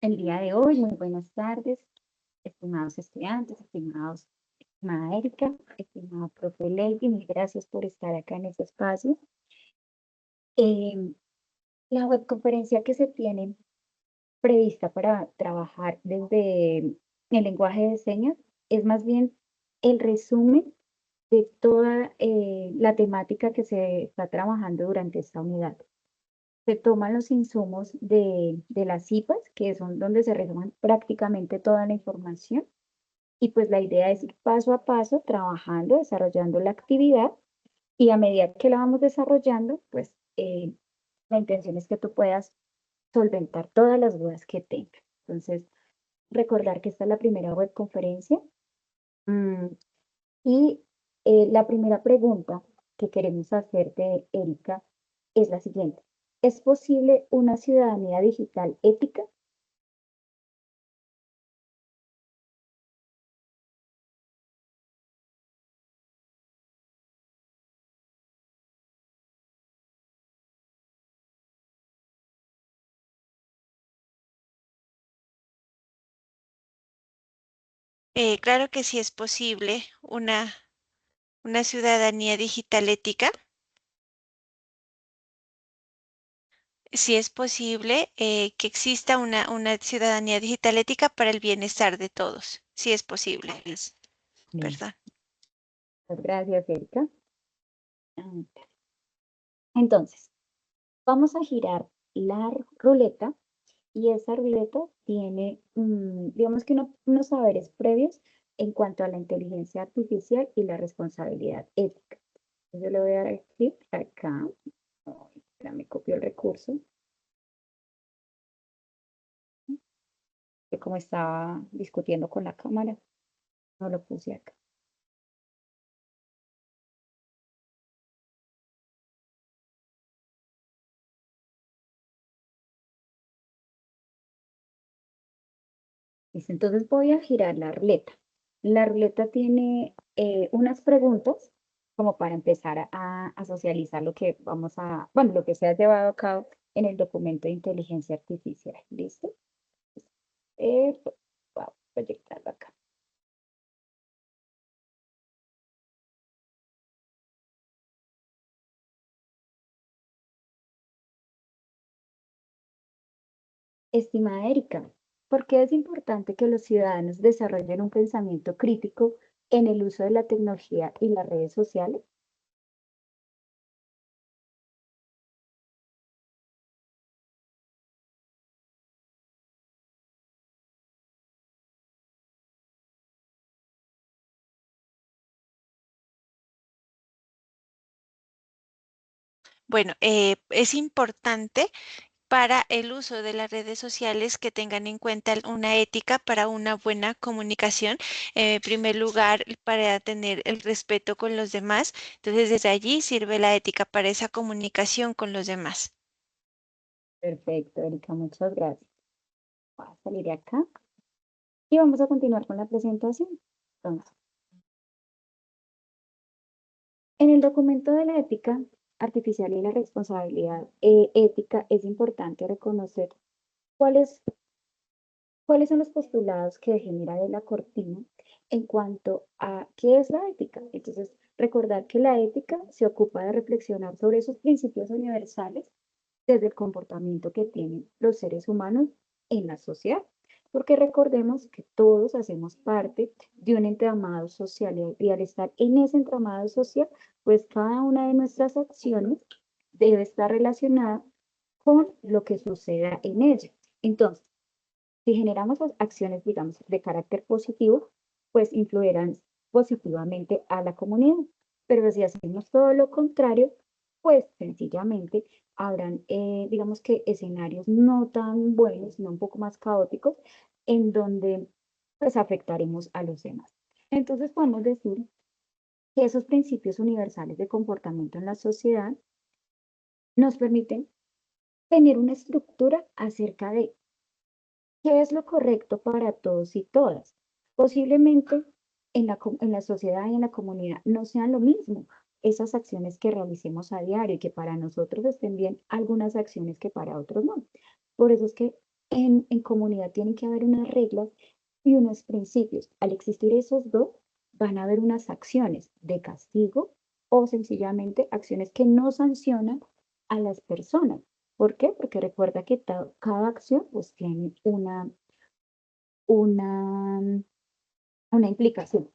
El día de hoy, muy buenas tardes, estimados estudiantes, estimada Erika, estimado profe Lady, mil gracias por estar acá en este espacio. La webconferencia que se tiene prevista para trabajar desde el lenguaje de señas es más bien el resumen de toda la temática que se está trabajando durante esta unidad. Se toman los insumos de las CIPAS, que son donde se resumen prácticamente toda la información, y pues la idea es ir paso a paso trabajando, desarrollando la actividad, y a medida que la vamos desarrollando, pues la intención es que tú puedas solventar todas las dudas que tengas. Entonces, recordar que esta es la primera webconferencia. mm, y la primera pregunta que queremos hacerte, Erika, es la siguiente. ¿Es posible una ciudadanía digital ética? Claro que sí es posible una ciudadanía digital ética. Sí es posible que exista una ciudadanía digital ética para el bienestar de todos. Sí es posible, Liz. Bien, ¿Verdad? muchas gracias, Erika. Mm, Entonces, vamos a girar la ruleta y esa ruleta tiene, digamos que unos saberes previos en cuanto a la inteligencia artificial y la responsabilidad ética. Yo le voy a dar clic acá. Ay, espera, me copió el recurso, que como estaba discutiendo con la cámara, no lo puse acá. Listo, entonces voy a girar la ruleta. La ruleta tiene unas preguntas como para empezar a socializar lo que vamos a, bueno, lo que se ha llevado a cabo en el documento de inteligencia artificial. ¿Listo? Voy a proyectarlo acá. Estimada Erika, ¿por qué es importante que los ciudadanos desarrollen un pensamiento crítico en el uso de la tecnología y las redes sociales? Bueno, es importante para el uso de las redes sociales que tengan en cuenta una ética para una buena comunicación. En primer lugar, para tener el respeto con los demás. Entonces, desde allí sirve la ética para esa comunicación con los demás. Perfecto, Erika, muchas gracias. Voy a salir de acá y vamos a continuar con la presentación. Entonces, en el documento de la ética artificial y la responsabilidad ética es importante reconocer cuáles, cuáles son los postulados que genera de la Cortina en cuanto a qué es la ética. Entonces, recordar que la ética se ocupa de reflexionar sobre esos principios universales desde el comportamiento que tienen los seres humanos en la sociedad. Porque recordemos que todos hacemos parte de un entramado social y al estar en ese entramado social, pues cada una de nuestras acciones debe estar relacionada con lo que suceda en ella. Entonces, si generamos acciones, digamos, de carácter positivo, pues influirán positivamente a la comunidad. Pero si hacemos todo lo contrario, pues sencillamente habrán, digamos que escenarios no tan buenos, sino un poco más caóticos, en donde pues afectaremos a los demás. Entonces podemos decir que esos principios universales de comportamiento en la sociedad nos permiten tener una estructura acerca de ¿qué es lo correcto para todos y todas? Posiblemente en la sociedad y en la comunidad no sean lo mismo esas acciones que realicemos a diario y que para nosotros estén bien algunas acciones que para otros no. Por eso es que en comunidad tienen que haber unas reglas y unos principios. Al existir esos dos, van a haber unas acciones de castigo o sencillamente acciones que no sancionan a las personas. ¿Por qué? Porque recuerda que cada acción pues tiene una, una implicación.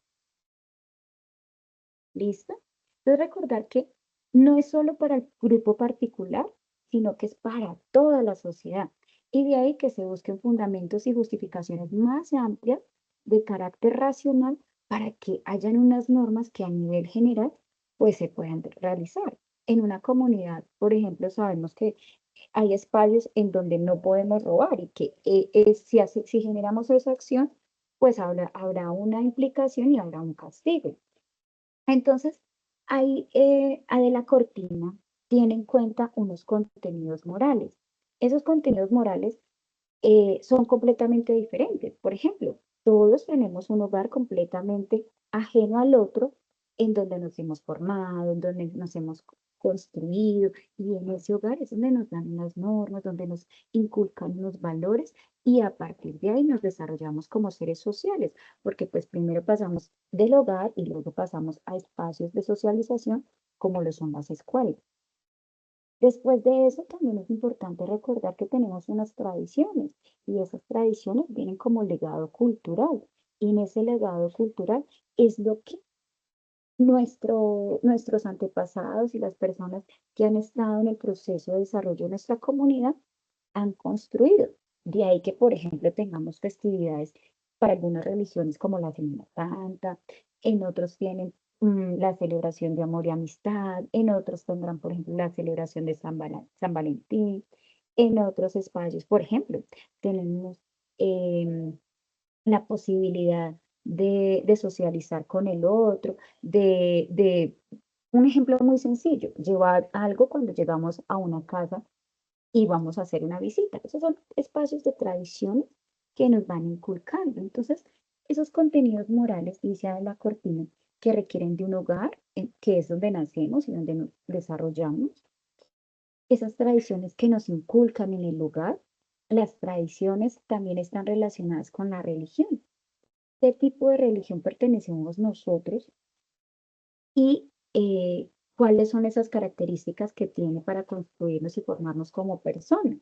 ¿Listo? Entonces recordar que no es solo para el grupo particular, sino que es para toda la sociedad. Y de ahí que se busquen fundamentos y justificaciones más amplias de carácter racional para que hayan unas normas que a nivel general pues se puedan realizar. En una comunidad, por ejemplo, sabemos que hay espacios en donde no podemos robar y que si generamos esa acción, pues habrá una implicación y habrá un castigo. Entonces, ahí Adela Cortina tiene en cuenta unos contenidos morales. Esos contenidos morales son completamente diferentes. Por ejemplo, todos tenemos un hogar completamente ajeno al otro, en donde nos hemos formado, en donde nos hemos construido, y en ese hogar es donde nos dan unas normas, donde nos inculcan unos valores, y a partir de ahí nos desarrollamos como seres sociales, porque pues primero pasamos del hogar y luego pasamos a espacios de socialización, como lo son las escuelas. Después de eso, también es importante recordar que tenemos unas tradiciones y esas tradiciones vienen como legado cultural. Y en ese legado cultural es lo que nuestros antepasados y las personas que han estado en el proceso de desarrollo de nuestra comunidad han construido. De ahí que, por ejemplo, tengamos festividades para algunas religiones como la Semana Santa, en otros tienen la celebración de amor y amistad, en otros tendrán, por ejemplo, la celebración de San Valentín, en otros espacios, por ejemplo, tenemos em, la posibilidad de socializar con el otro, un ejemplo muy sencillo, llevar algo cuando llegamos a una casa y vamos a hacer una visita. Esos son espacios de tradición que nos van inculcando. Entonces, esos contenidos morales, dice la Cortina, que requieren de un hogar, que es donde nacemos y donde nos desarrollamos, esas tradiciones que nos inculcan en el hogar, las tradiciones también están relacionadas con la religión. ¿Qué tipo de religión pertenecemos nosotros? Y cuáles son esas características que tiene para construirnos y formarnos como personas.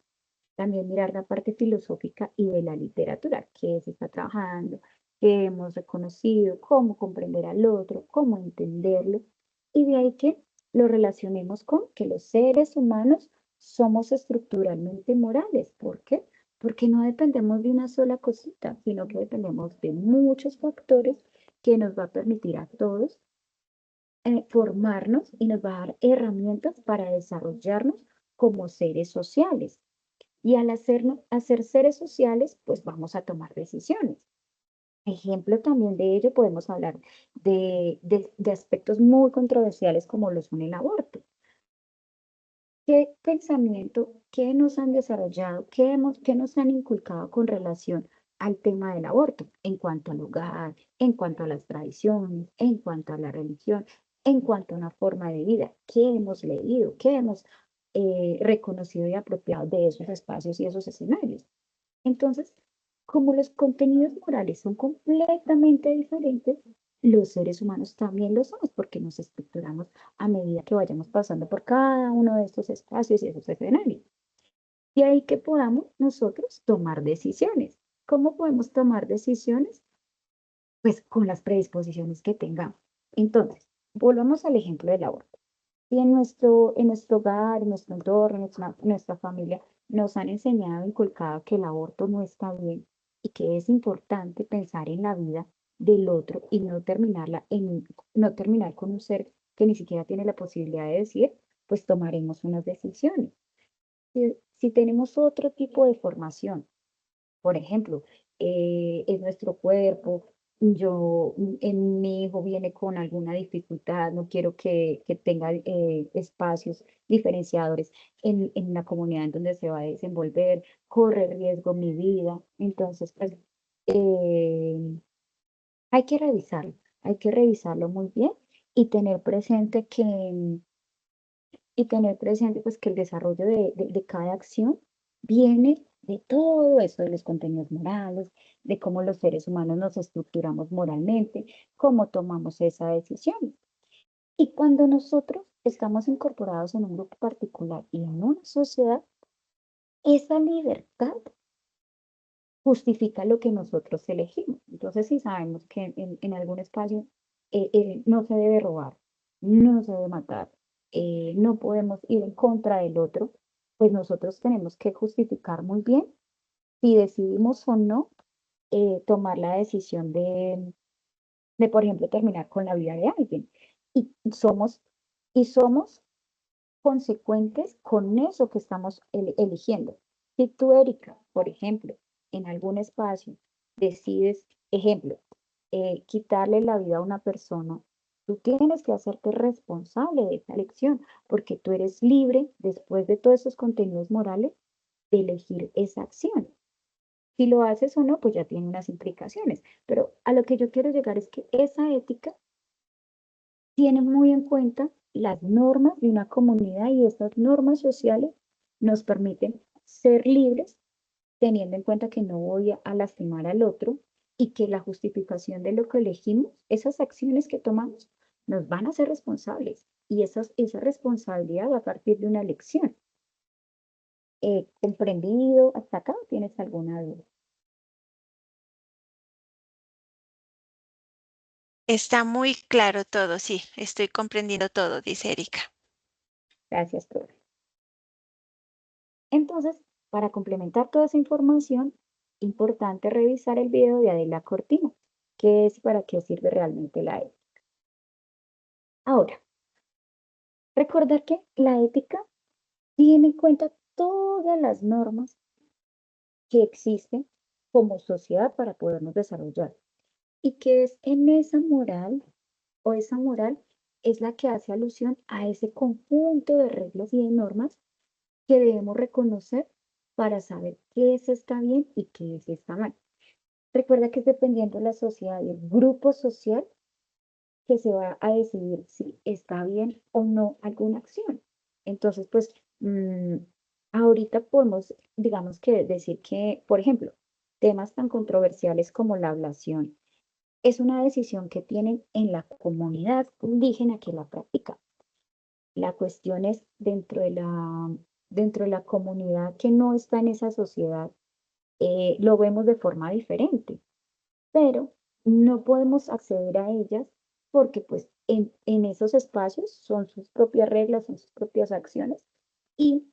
También mirar la parte filosófica y de la literatura, que se está trabajando, que hemos reconocido, cómo comprender al otro, cómo entenderlo, y de ahí que lo relacionemos con que los seres humanos somos estructuralmente morales. ¿Por qué? Porque no dependemos de una sola cosita, sino que dependemos de muchos factores que nos va a permitir a todos formarnos y nos va a dar herramientas para desarrollarnos como seres sociales. Y al hacer seres sociales, pues vamos a tomar decisiones. Ejemplo también de ello podemos hablar de aspectos muy controversiales como lo son el aborto. ¿Qué pensamiento, qué nos han desarrollado, qué nos han inculcado con relación al tema del aborto en cuanto al hogar, en cuanto a las tradiciones, en cuanto a la religión, en cuanto a una forma de vida? ¿Qué hemos leído? ¿Qué hemos reconocido y apropiado de esos espacios y esos escenarios? Entonces, como los contenidos morales son completamente diferentes, los seres humanos también lo somos porque nos estructuramos a medida que vayamos pasando por cada uno de estos espacios y esos escenarios. Y ahí que podamos nosotros tomar decisiones. ¿Cómo podemos tomar decisiones? Pues con las predisposiciones que tengamos. Entonces, volvamos al ejemplo del aborto. Si en nuestro hogar, en nuestro entorno, en nuestra familia, nos han enseñado, inculcado que el aborto no está bien y que es importante pensar en la vida del otro y no terminar con un ser que ni siquiera tiene la posibilidad de decir, pues tomaremos unas decisiones. Si tenemos otro tipo de formación, por ejemplo, es nuestro cuerpo. Mi hijo viene con alguna dificultad, no quiero que tenga espacios diferenciadores en la comunidad en donde se va a desenvolver, corre riesgo mi vida. Entonces, pues, eh, hay que revisarlo muy bien y tener presente pues que el desarrollo de cada acción viene de todo eso, de los contenidos morales, de cómo los seres humanos nos estructuramos moralmente, cómo tomamos esa decisión. Y cuando nosotros estamos incorporados en un grupo particular y en una sociedad, esa libertad justifica lo que nosotros elegimos. Entonces, si sabemos que en algún espacio no se debe robar, no se debe matar, no podemos ir en contra del otro, pues nosotros tenemos que justificar muy bien si decidimos o no tomar la decisión de, por ejemplo, terminar con la vida de alguien. Y somos, y somos consecuentes con eso que estamos eligiendo. Si tú, Erika, por ejemplo, en algún espacio decides, ejemplo, quitarle la vida a una persona, tú tienes que hacerte responsable de esa elección, porque tú eres libre, después de todos esos contenidos morales, de elegir esa acción. Si lo haces o no, pues ya tiene unas implicaciones. Pero a lo que yo quiero llegar es que esa ética tiene muy en cuenta las normas de una comunidad y estas normas sociales nos permiten ser libres teniendo en cuenta que no voy a lastimar al otro y que la justificación de lo que elegimos, esas acciones que tomamos, nos van a ser responsables y esa responsabilidad va a partir de una elección. ¿Comprendido hasta acá o tienes alguna duda? Está muy claro todo, sí, estoy comprendiendo todo, dice Erika. Gracias, profe. Entonces, para complementar toda esa información, importante revisar el video de Adela Cortina, que es para qué sirve realmente la ética. Ahora, recordar que la ética tiene en cuenta todas las normas que existen como sociedad para podernos desarrollar y que es en esa moral o esa moral es la que hace alusión a ese conjunto de reglas y de normas que debemos reconocer para saber qué es está bien y qué es está mal. Recuerda que es dependiendo de la sociedad y el grupo social que se va a decidir si está bien o no alguna acción. Entonces, pues, ahorita podemos, digamos que decir que, por ejemplo, temas tan controversiales como la ablación es una decisión que tienen en la comunidad indígena que la practica. La cuestión es dentro de la comunidad que no está en esa sociedad, lo vemos de forma diferente, pero no podemos acceder a ellas porque pues en esos espacios son sus propias reglas, son sus propias acciones y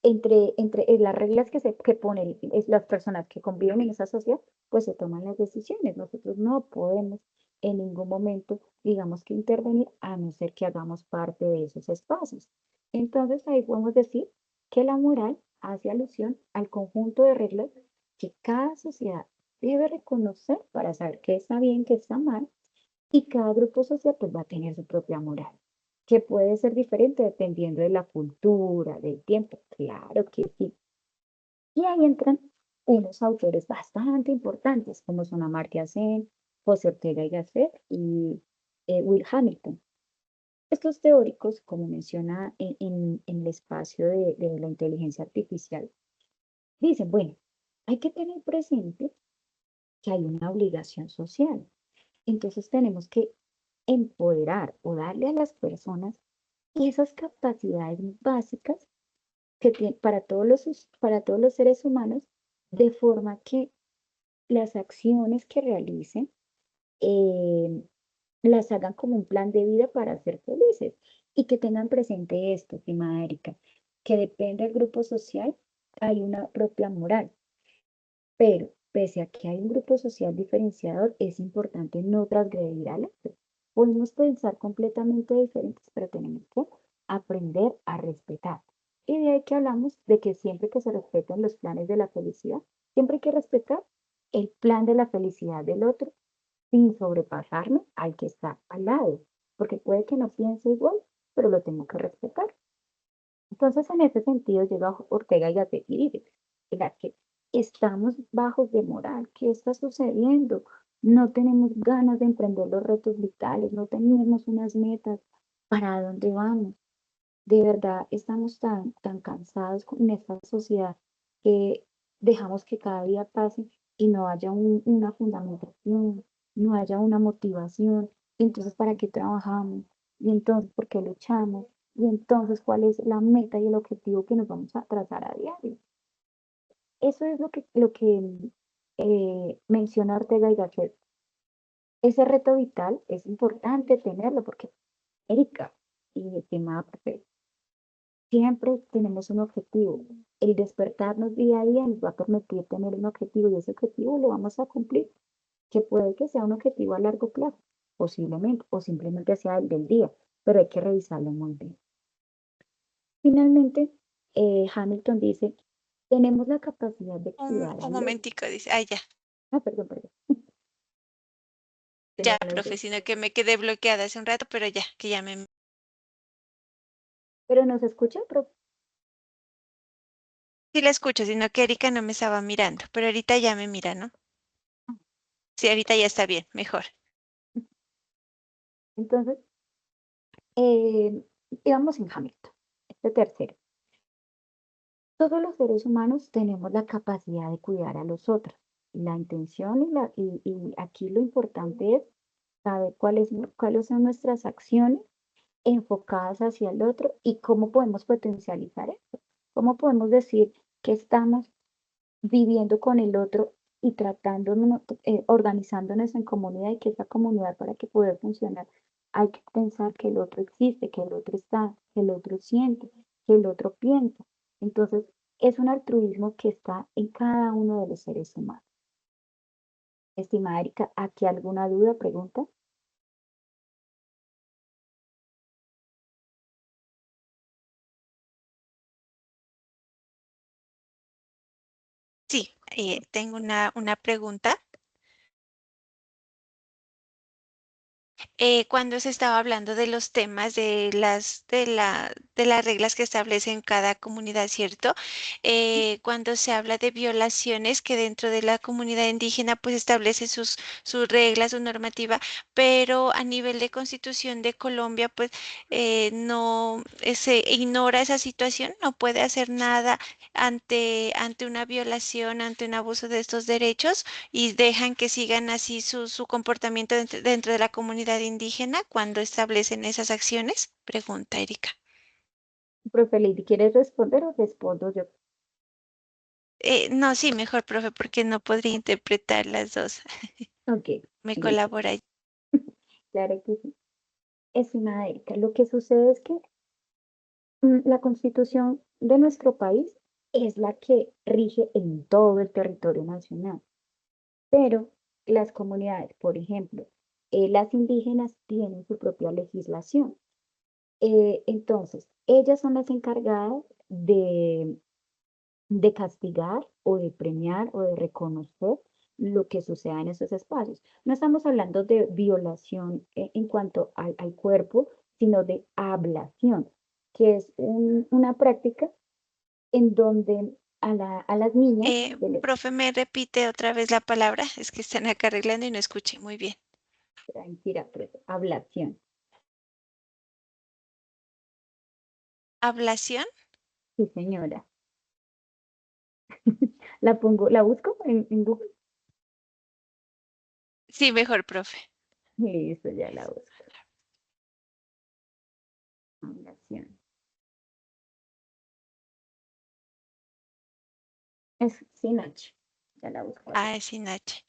entre las reglas que ponen las personas que conviven en esa sociedad, pues se toman las decisiones. Nosotros no podemos en ningún momento, digamos que intervenir a no ser que hagamos parte de esos espacios. Entonces ahí podemos decir que la moral hace alusión al conjunto de reglas que cada sociedad debe reconocer para saber qué está bien, qué está mal, y cada grupo social pues va a tener su propia moral que puede ser diferente dependiendo de la cultura, del tiempo, claro que sí. Y ahí entran unos autores bastante importantes, como son Amartya Sen, José Ortega y Gasset y Will Hamilton. Estos teóricos, como menciona en el espacio de la inteligencia artificial, dicen, bueno, hay que tener presente que hay una obligación social. Entonces tenemos que empoderar o darle a las personas esas capacidades básicas que para todos los seres humanos, de forma que las acciones que realicen eh, las hagan como un plan de vida para ser felices y que tengan presente esto, estimada Erika, que depende del grupo social, hay una propia moral, pero pese a que hay un grupo social diferenciador, es importante no transgredir al otro. Podemos pensar completamente diferentes, pero tenemos que aprender a respetar. Y de ahí que hablamos de que siempre que se respeten los planes de la felicidad, siempre hay que respetar el plan de la felicidad del otro sin sobrepasarme al que está al lado, porque puede que no piense igual, pero lo tengo que respetar. Entonces, en ese sentido, llega Ortega y Gasset y dice, "Mira, que estamos bajos de moral, ¿qué está sucediendo? No tenemos ganas de emprender los retos vitales, no tenemos unas metas, ¿para dónde vamos? de verdad estamos tan cansados en esta sociedad que dejamos que cada día pase y no haya una fundamentación, no haya una motivación. Entonces, ¿para qué trabajamos? Y entonces, ¿por qué luchamos? Y entonces, ¿cuál es la meta y el objetivo que nos vamos a trazar a diario? Eso es lo que menciona Ortega y Gasset. Ese reto vital es importante tenerlo porque, Erika y estimada profe, siempre tenemos un objetivo. El despertarnos día a día nos va a permitir tener un objetivo y ese objetivo lo vamos a cumplir, que puede que sea un objetivo a largo plazo, posiblemente, o simplemente sea el del día, pero hay que revisarlo muy bien. Finalmente, Hamilton dice, tenemos la capacidad de cuidar Un al otro. momentico, dice. Ah, ya, Ah, perdón, perdón. ya, Tenía la profe, auto- sino que me quedé bloqueada hace un rato, pero ya, que ya me... Pero nos escucha, pero Sí la escucho, sino que Erika no me estaba mirando, pero ahorita ya me mira, ¿no? Sí, ahorita ya está bien, mejor. entonces, eh, íbamos en Hamilton, este tercero. Todos los seres humanos tenemos la capacidad de cuidar a los otros. La intención y aquí lo importante es saber cuáles son nuestras acciones enfocadas hacia el otro y cómo podemos potencializar eso. Cómo podemos decir que estamos viviendo con el otro y tratándonos, organizándonos en comunidad y que esa comunidad para que pueda funcionar hay que pensar que el otro existe, que el otro está, que el otro siente, que el otro piensa. Entonces, es un altruismo que está en cada uno de los seres humanos. Estimada Erika, ¿aquí alguna duda, pregunta? Sí, tengo una pregunta. Cuando se estaba hablando de los temas de las reglas que establecen cada comunidad, ¿cierto? Cuando se habla de violaciones que dentro de la comunidad indígena pues establece sus reglas, su normativa, pero a nivel de Constitución de Colombia pues no se ignora esa situación, no puede hacer nada ante una violación, ante un abuso de estos derechos y dejan que sigan así su comportamiento dentro de la comunidad indígena cuando establecen esas acciones? Pregunta Erika. Profe Lady, ¿quieres responder o respondo yo? No, sí, mejor, profe, porque no podría interpretar las dos. Ok, Me listo. colabora. Claro que sí. Estimada Erika, lo que sucede es que la constitución de nuestro país es la que rige en todo el territorio nacional, pero las comunidades, por ejemplo, las indígenas tienen su propia legislación. Entonces, ellas son las encargadas de castigar o de premiar o de reconocer lo que suceda en esos espacios. No estamos hablando de violación en cuanto al cuerpo, sino de ablación, que es una práctica en donde a las niñas Profe, ¿me repite otra vez la palabra? Es que están acá arreglando y no escuché muy bien. tranquila, pero ablación. ¿Ablación? Sí, señora. La busco en Google. Sí, mejor, profe. Listo, ya la busco. Ablación. Es sin H. Ya la busco acá. Ah, es sin H.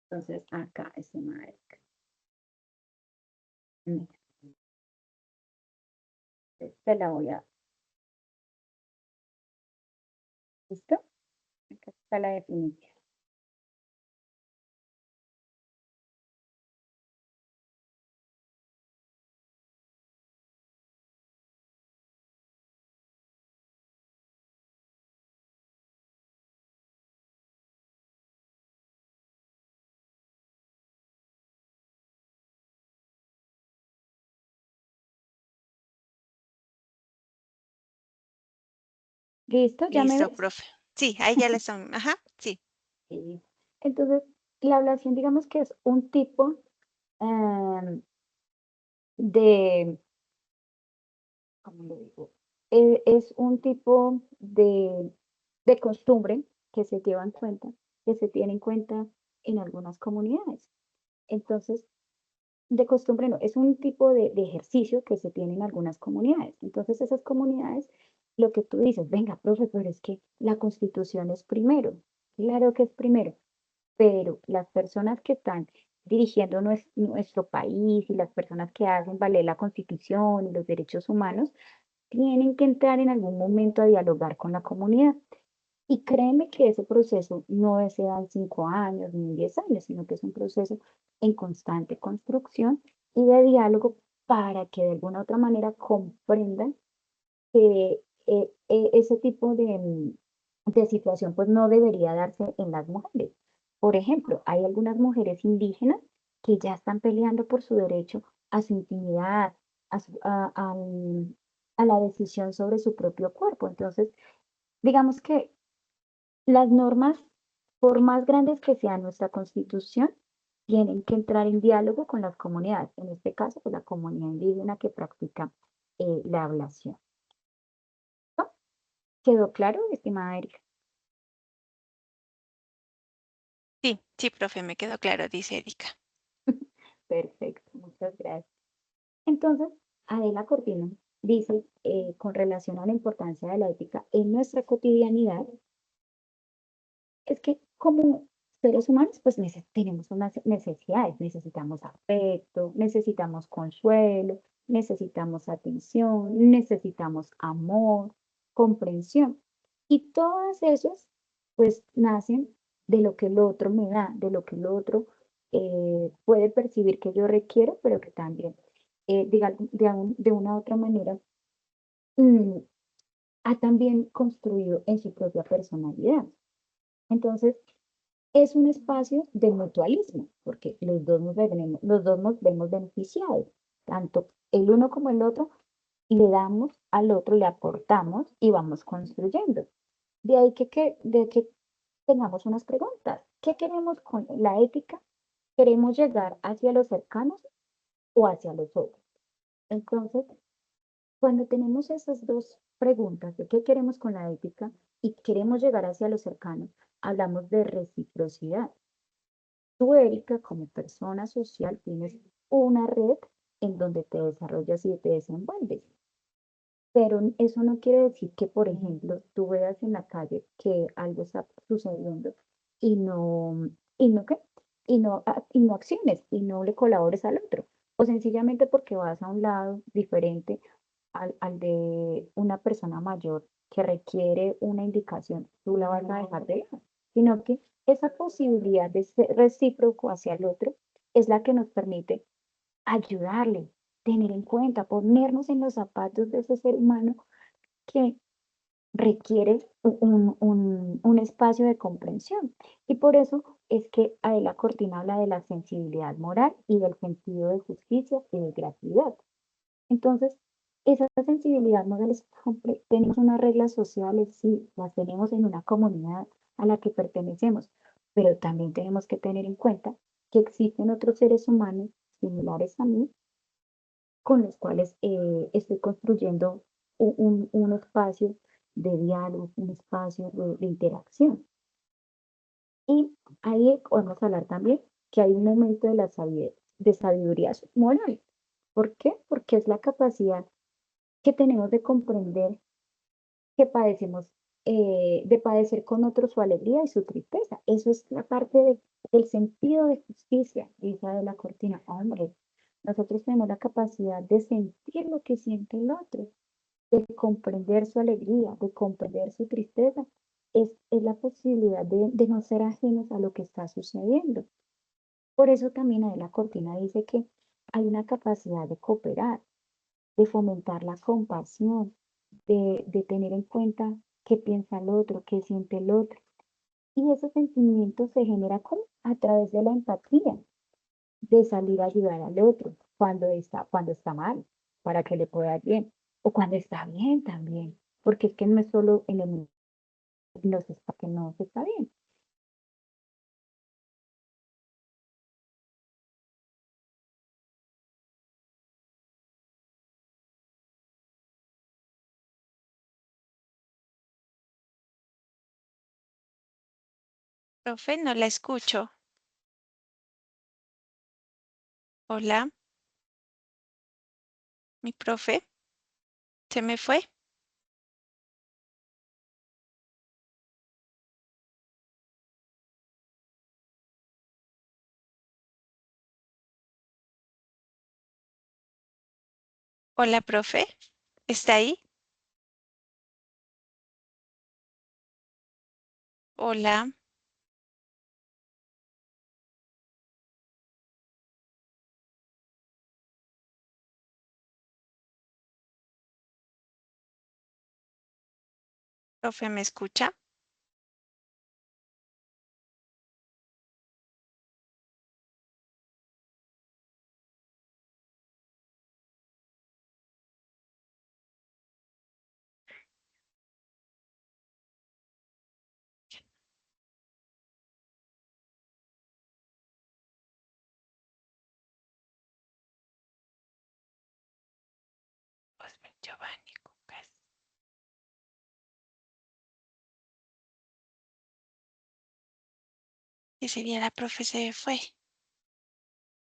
Entonces, acá es una Erika. Mira, te la voy a. ¿Listo? Acá está la definición. ¿Listo? ¿Ya me Listo, ves? profe. Sí, ahí ya la están. Ajá, sí. Sí. Entonces, la ablación, digamos que es un tipo em, de ¿cómo lo digo? Es un tipo de costumbre que se lleva en cuenta, que se tiene en cuenta en algunas comunidades. Entonces, de costumbre no, es un tipo de ejercicio que se tiene en algunas comunidades. Entonces, esas comunidades, lo que tú dices, venga, profe, pero es que la Constitución es primero. Claro que es primero, pero las personas que están dirigiendo nuestro país y las personas que hacen valer la Constitución y los derechos humanos, tienen que entrar en algún momento a dialogar con la comunidad. Y créeme que ese proceso no se da en 5 años ni en 10 años, sino que es un proceso en constante construcción y de diálogo para que de alguna u otra manera comprendan que ese tipo de situación pues no debería darse en las mujeres. Por ejemplo, hay algunas mujeres indígenas que ya están peleando por su derecho a su intimidad, a la decisión sobre su propio cuerpo. Entonces, digamos que las normas, por más grandes que sea nuestra constitución, tienen que entrar en diálogo con las comunidades, en este caso, pues la comunidad indígena que practica la ablación. ¿No? ¿Quedó claro, estimada Erika? Sí, sí, profe, me quedó claro, dice Erika. Perfecto, muchas gracias. Entonces, Adela Cortina dice, con relación a la importancia de la ética en nuestra cotidianidad, es que como seres humanos, pues tenemos unas necesidades, necesitamos afecto, necesitamos consuelo, necesitamos atención, necesitamos amor, comprensión. Y todas esas, pues, nacen de lo que el otro me da, de lo que el otro puede percibir que yo requiero, pero que también, de una u otra manera, mm, ha también construido en su propia personalidad. Entonces, es un espacio de mutualismo, porque los dos nos vemos beneficiados, tanto el uno como el otro, le damos al otro, le aportamos y vamos construyendo. De ahí de que tengamos unas preguntas. ¿Qué queremos con la ética? ¿Queremos llegar hacia los cercanos o hacia los otros? Entonces, cuando tenemos esas dos preguntas de qué queremos con la ética y queremos llegar hacia los cercanos, hablamos de reciprocidad. Tú, Erika, como persona social, tienes una red en donde te desarrollas y te desenvuelves. Pero eso no quiere decir que, por ejemplo, tú veas en la calle que algo está sucediendo y no, y no, ¿qué? Y no acciones y no le colabores al otro. O sencillamente porque vas a un lado diferente al de una persona mayor que requiere una indicación, tú la vas a dejar de lado, sino que esa posibilidad de ser recíproco hacia el otro es la que nos permite ayudarle, tener en cuenta, ponernos en los zapatos de ese ser humano que requiere un espacio de comprensión. Y por eso es que Adela Cortina habla de la sensibilidad moral y del sentido de justicia y de gratuidad. Entonces, esa sensibilidad moral es, tenemos unas reglas sociales, sí, las tenemos en una comunidad a la que pertenecemos, pero también tenemos que tener en cuenta que existen otros seres humanos similares a mí con los cuales estoy construyendo un espacio de diálogo, un espacio de interacción. Y ahí podemos hablar también que hay un momento de de sabiduría moral. ¿Por qué? Porque es la capacidad que tenemos de comprender que padecemos, de padecer con otros su alegría y su tristeza. Eso es la parte del sentido de justicia, dice de la Cortina. Hombre, nosotros tenemos la capacidad de sentir lo que siente el otro, de comprender su alegría, de comprender su tristeza. Es la posibilidad de no ser ajenos a lo que está sucediendo. Por eso también Adela Cortina dice que hay una capacidad de cooperar, de fomentar la compasión, de tener en cuenta qué piensa el otro, qué siente el otro. Y ese sentimiento se genera ¿cómo? A través de la empatía, de salir a ayudar al otro cuando está mal, para que le pueda ir bien, o cuando está bien también, porque es que no es solo en los espacios que no se está bien. Profe, no la escucho. Hola, mi profe, ¿se me fue? Hola, profe, ¿está ahí? Hola, profe, ¿me escucha? Osvaldo Giovanni Cucas. Ese día la profe se fue.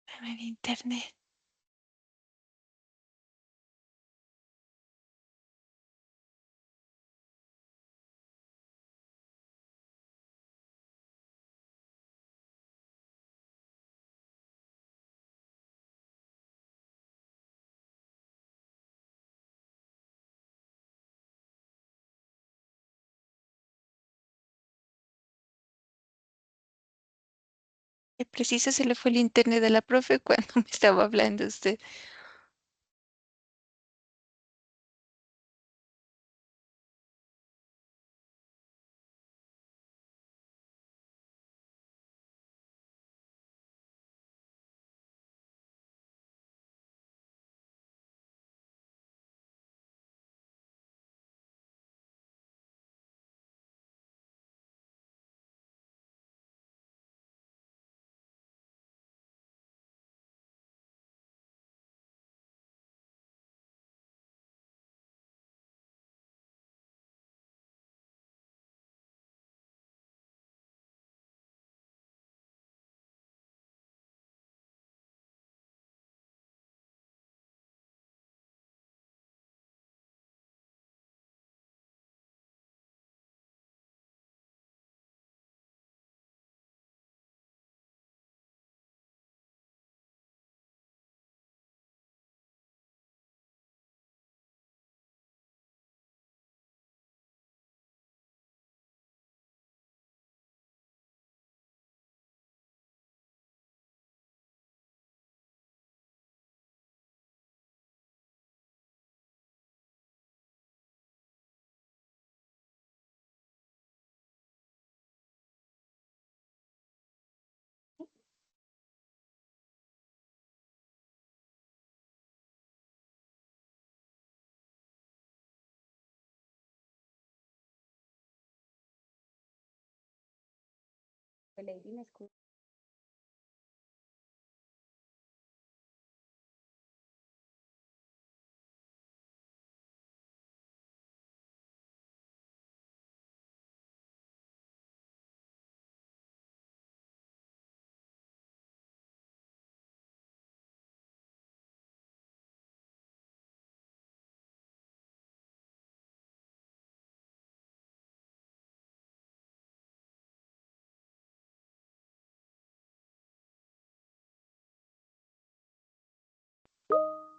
Dame el internet. Preciso se le fue el internet de la profe cuando me estaba hablando usted. Lady, ¿me escucha?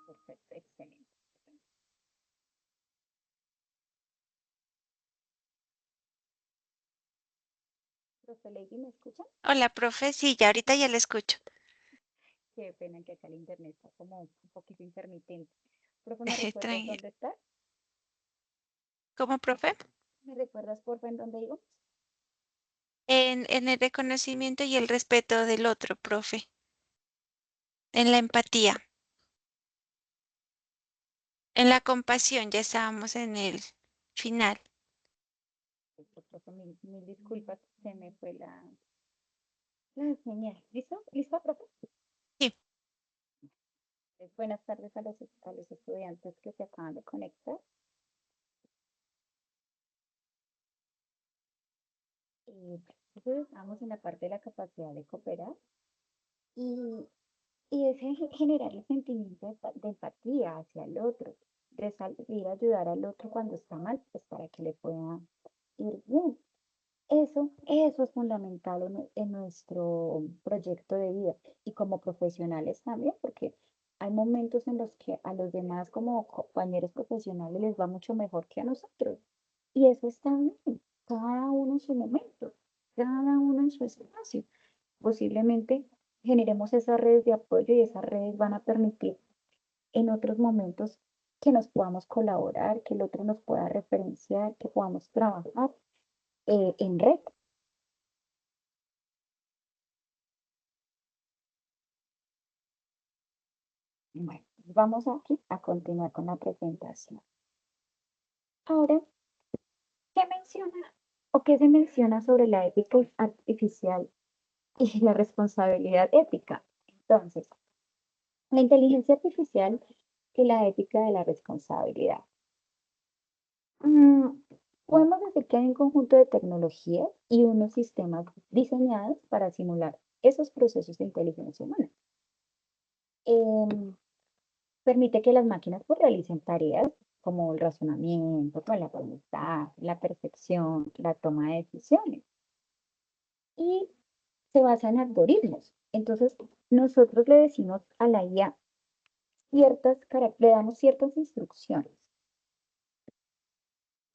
Perfecto, excelente. Profe Lady, ¿me escucha? Hola, profe, sí, ya ahorita ya la escucho. Qué pena que acá el internet está como un poquito intermitente. Profe, ¿me recuerdas Tranquilo. dónde está? ¿Cómo, profe? ¿Me recuerdas, porfa, en dónde digo? En el reconocimiento y el respeto del otro, profe. En la empatía. En la compasión, ya estábamos en el final. Profe, mil disculpas, se me fue la señal. ¿Listo? ¿Listo, profe? Sí, Buenas tardes a los estudiantes que se acaban de conectar. Entonces estamos en la parte de la capacidad de cooperar y, y es generar el sentimiento de empatía hacia el otro, de salir a ayudar al otro cuando está mal, pues para que le pueda ir bien. Eso es fundamental en nuestro proyecto de vida y como profesionales también, porque hay momentos en los que a los demás como compañeros profesionales les va mucho mejor que a nosotros. Y eso está bien, cada uno en su momento, cada uno en su espacio. Posiblemente generemos esas redes de apoyo y esas redes van a permitir en otros momentos que nos podamos colaborar, que el otro nos pueda referenciar, que podamos trabajar en red. Bueno, vamos aquí a continuar con la presentación. Ahora, ¿qué menciona o qué se menciona sobre la ética artificial y la responsabilidad ética? Entonces, la inteligencia artificial y la ética de la responsabilidad. Mm, podemos decir que hay un conjunto de tecnologías y unos sistemas diseñados para simular esos procesos de inteligencia humana. Em, permite que las máquinas pues, realicen tareas como el razonamiento, como la voluntad, la percepción, la toma de decisiones y se basa en algoritmos. Entonces, nosotros le decimos a la IA le damos ciertas instrucciones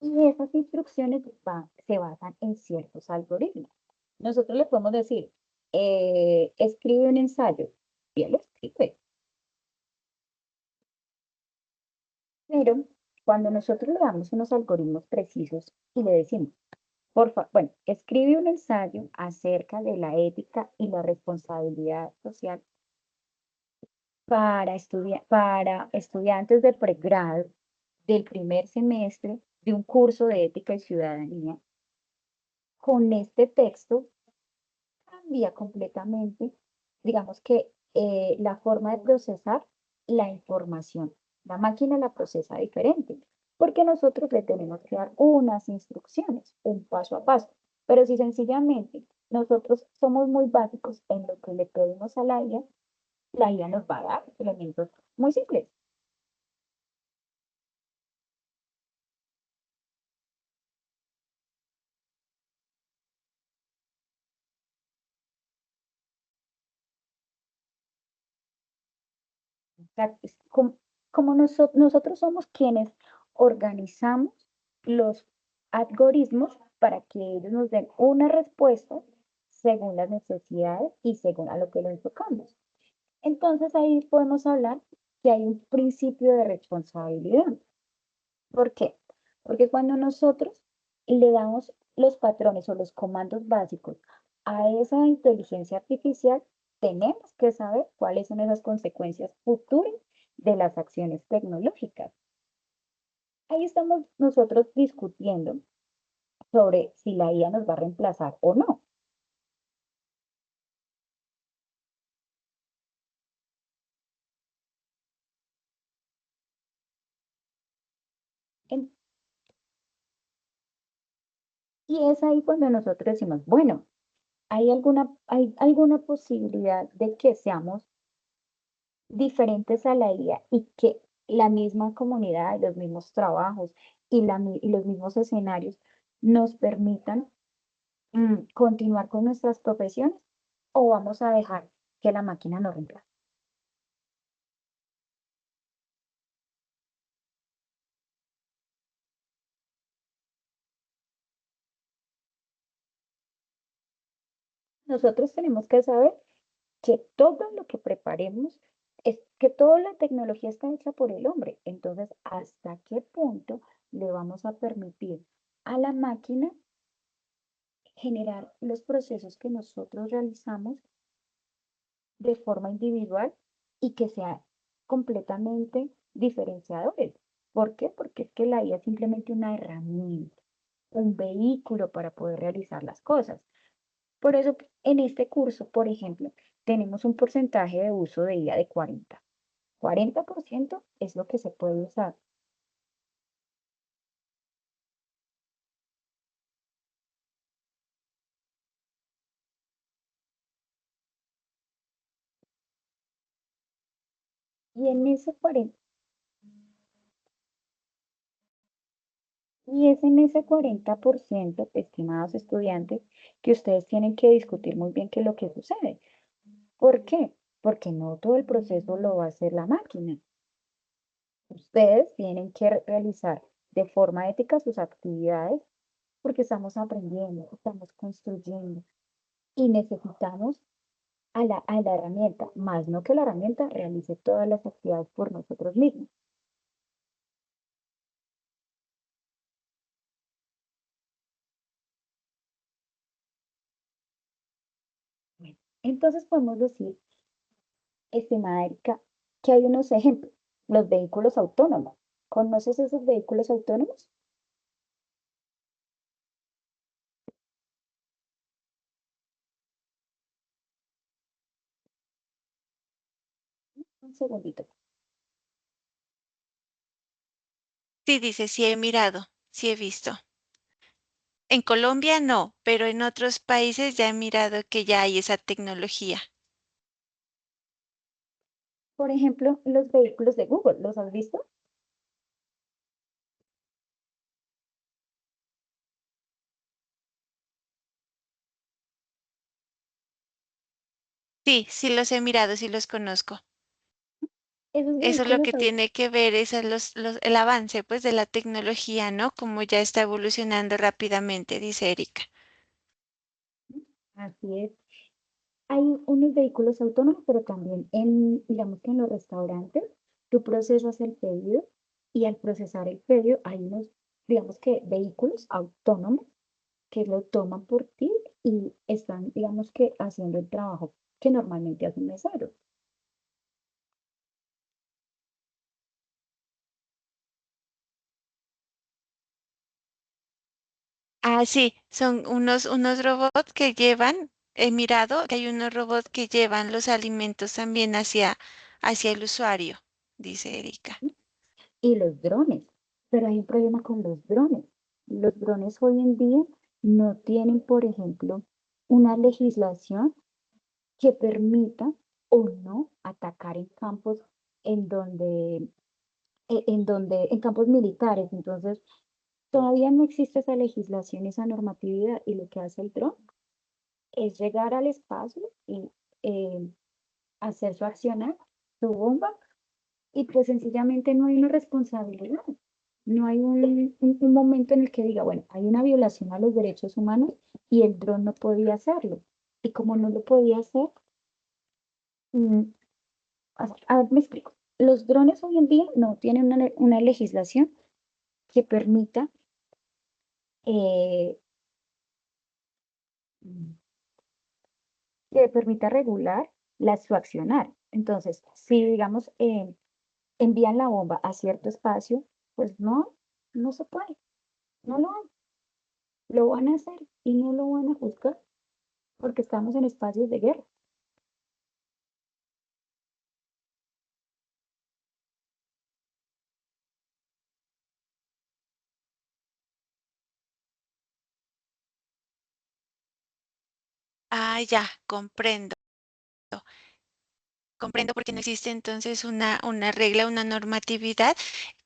y esas instrucciones se basan en ciertos algoritmos. Nosotros le podemos decir, escribe un ensayo y él lo escribe, pero cuando nosotros le damos unos algoritmos precisos y le decimos, bueno, escribe un ensayo acerca de la ética y la responsabilidad social para estudiantes de pregrado del primer semestre de un curso de ética y ciudadanía. Con este texto cambia completamente, digamos que la forma de procesar la información. La máquina la procesa diferente, porque nosotros le tenemos que dar unas instrucciones, un paso a paso. Pero si sencillamente nosotros somos muy básicos en lo que le pedimos a la IA nos va a dar elementos muy simples. O sea, como nosotros somos quienes organizamos los algoritmos para que ellos nos den una respuesta según las necesidades y según a lo que lo enfocamos. Entonces ahí podemos hablar que hay un principio de responsabilidad. ¿Por qué? Porque cuando nosotros le damos los patrones o los comandos básicos a esa inteligencia artificial, tenemos que saber cuáles son esas consecuencias futuras de las acciones tecnológicas. Ahí estamos nosotros discutiendo sobre si la IA nos va a reemplazar o no. En- y es ahí cuando nosotros decimos, bueno, hay alguna posibilidad de que seamos diferentes a la IA y que la misma comunidad, los mismos trabajos y los mismos escenarios nos permitan continuar con nuestras profesiones o vamos a dejar que la máquina nos reemplace. Nosotros tenemos que saber que todo lo que preparemos es que toda la tecnología está hecha por el hombre. Entonces, ¿hasta qué punto le vamos a permitir a la máquina generar los procesos que nosotros realizamos de forma individual y que sea completamente diferenciadores? ¿Por qué? Porque es que la IA es simplemente una herramienta, un vehículo para poder realizar las cosas. Por eso, en este curso, por ejemplo, tenemos un porcentaje de uso de IA de 40% es lo que se puede usar. Y en ese 40, y es en ese 40%, estimados estudiantes, que ustedes tienen que discutir muy bien qué es lo que sucede. ¿Por qué? Porque no todo el proceso lo va a hacer la máquina. Ustedes tienen que realizar de forma ética sus actividades porque estamos aprendiendo, estamos construyendo y necesitamos a la herramienta, más no que la herramienta realice todas las actividades por nosotros mismos. Bueno, entonces podemos decir, estimada Erika, que hay unos ejemplos, los vehículos autónomos. ¿Conoces esos vehículos autónomos? Un segundito. Sí, dice, sí he mirado, sí he visto. En Colombia no, pero en otros países ya he mirado que ya hay esa tecnología. Por ejemplo, los vehículos de Google, ¿los has visto? Sí, sí los he mirado, sí los conozco. Esos Eso es lo vehículos que tiene que ver, es el avance pues de la tecnología, ¿no? Como ya está evolucionando rápidamente, dice Erika. así es. Hay unos vehículos autónomos, pero también digamos que en los restaurantes, tú procesas el pedido y al procesar el pedido hay unos, digamos que vehículos autónomos que lo toman por ti y están, digamos que haciendo el trabajo que normalmente hace un mesero. Ah, sí, son unos robots que llevan, he mirado que hay unos robots que llevan los alimentos también hacia el usuario, dice Erika. Y los drones, pero hay un problema con los drones. Los drones hoy en día no tienen, por ejemplo, una legislación que permita o no atacar en campos en donde, en campos militares. Entonces, todavía no existe esa legislación, esa normatividad, y lo que hace el dron es llegar al espacio y eh, hacer su accionar, su bomba, y pues sencillamente no hay una responsabilidad. No hay un momento en el que diga, bueno, hay una violación a los derechos humanos y el dron no podía hacerlo. Y como no lo podía hacer, mm, a ver, me explico. Los drones hoy en día no tienen una legislación que permita, eh, regular su accionar. Entonces, si digamos envían la bomba a cierto espacio, pues no, no se puede, no lo hay. Lo van a hacer y no lo van a juzgar porque estamos en espacios de guerra. Ah, ya, comprendo. Comprendo porque no existe entonces una regla, una normatividad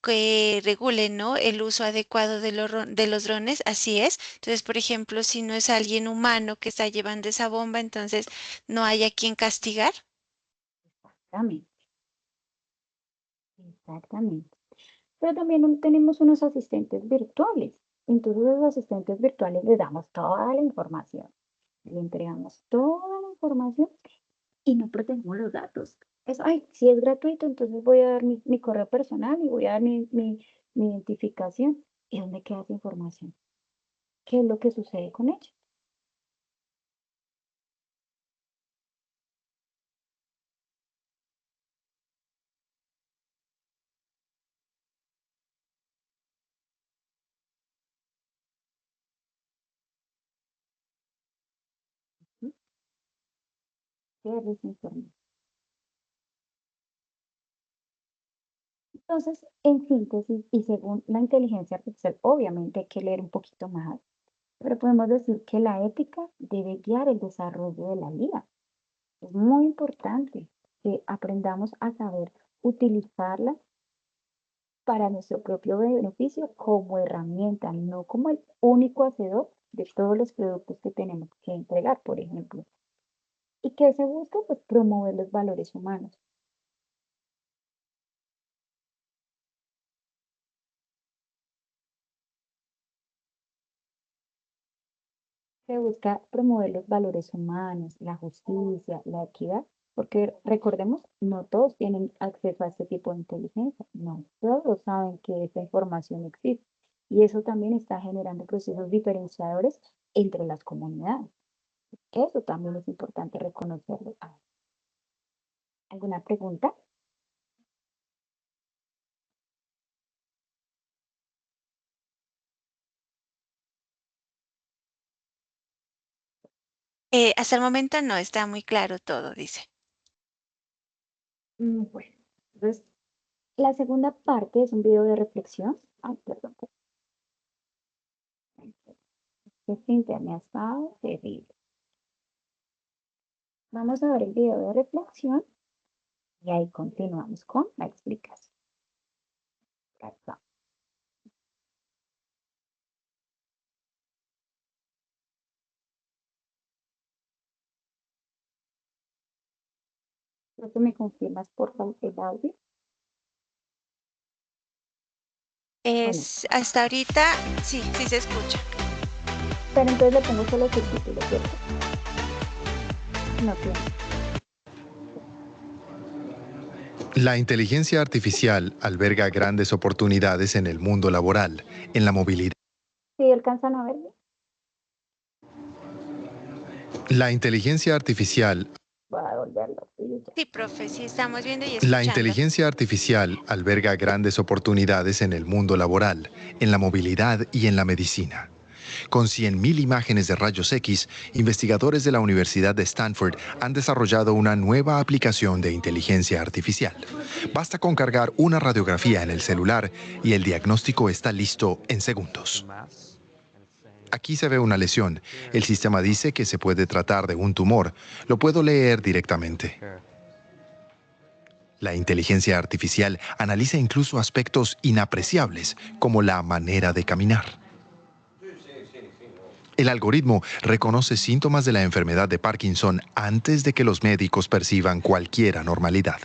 que regule, ¿no? El uso adecuado de los drones, así es. Entonces, por ejemplo, si no es alguien humano que está llevando esa bomba, entonces no hay a quien castigar. Exactamente, exactamente. Pero también tenemos unos asistentes virtuales. Entonces, los asistentes virtuales les damos toda la información, le entregamos toda la información y no protegemos los datos. Es, ay, si es gratuito, entonces voy a dar mi correo personal y voy a dar mi identificación. ¿Y dónde queda esa información? ¿Qué es lo que sucede con ella? ¿Mm? ¿Qué es esa información? Entonces, en síntesis y según la inteligencia artificial, obviamente hay que leer un poquito más, pero podemos decir que la ética debe guiar el desarrollo de la vida. Es muy importante que aprendamos a saber utilizarla para nuestro propio beneficio como herramienta, no como el único hacedor de todos los productos que tenemos que entregar, por ejemplo. ¿Y qué se busca? Pues promover los valores humanos. Se busca promover los valores humanos, la justicia, la equidad, porque recordemos, no todos tienen acceso a este tipo de inteligencia, no todos saben que esta información existe. Y eso también está generando procesos diferenciadores entre las comunidades. Eso también es importante reconocerlo. ¿Alguna pregunta? Hasta el momento no está muy claro todo, dice. Bueno, entonces la segunda parte es un video de reflexión. Ay, perdón, este internet está terrible. Vamos a ver el video de reflexión y ahí continuamos con la explicación. Acá. Creo que me confirmas por favor el audio. Bueno, Hasta ahorita, sí, sí se escucha. pero entonces le pongo solo subtítulos, ¿cierto? No tiene. La inteligencia artificial alberga grandes oportunidades en el mundo laboral, en la movilidad. ¿Sí alcanzan a verlo? La inteligencia artificial Voy a volverlo. Y ya. Sí, profe, sí estamos viendo y La escuchando. inteligencia artificial alberga grandes oportunidades en el mundo laboral, en la movilidad y en la medicina. Con 100.000 imágenes de rayos X, investigadores de la Universidad de Stanford han desarrollado una nueva aplicación de inteligencia artificial. Basta con cargar una radiografía en el celular y el diagnóstico está listo en segundos. Aquí se ve una lesión. El sistema dice que se puede tratar de un tumor. Lo puedo leer directamente. La inteligencia artificial analiza incluso aspectos inapreciables, como la manera de caminar. El algoritmo reconoce síntomas de la enfermedad de Parkinson antes de que los médicos perciban cualquier anormalidad.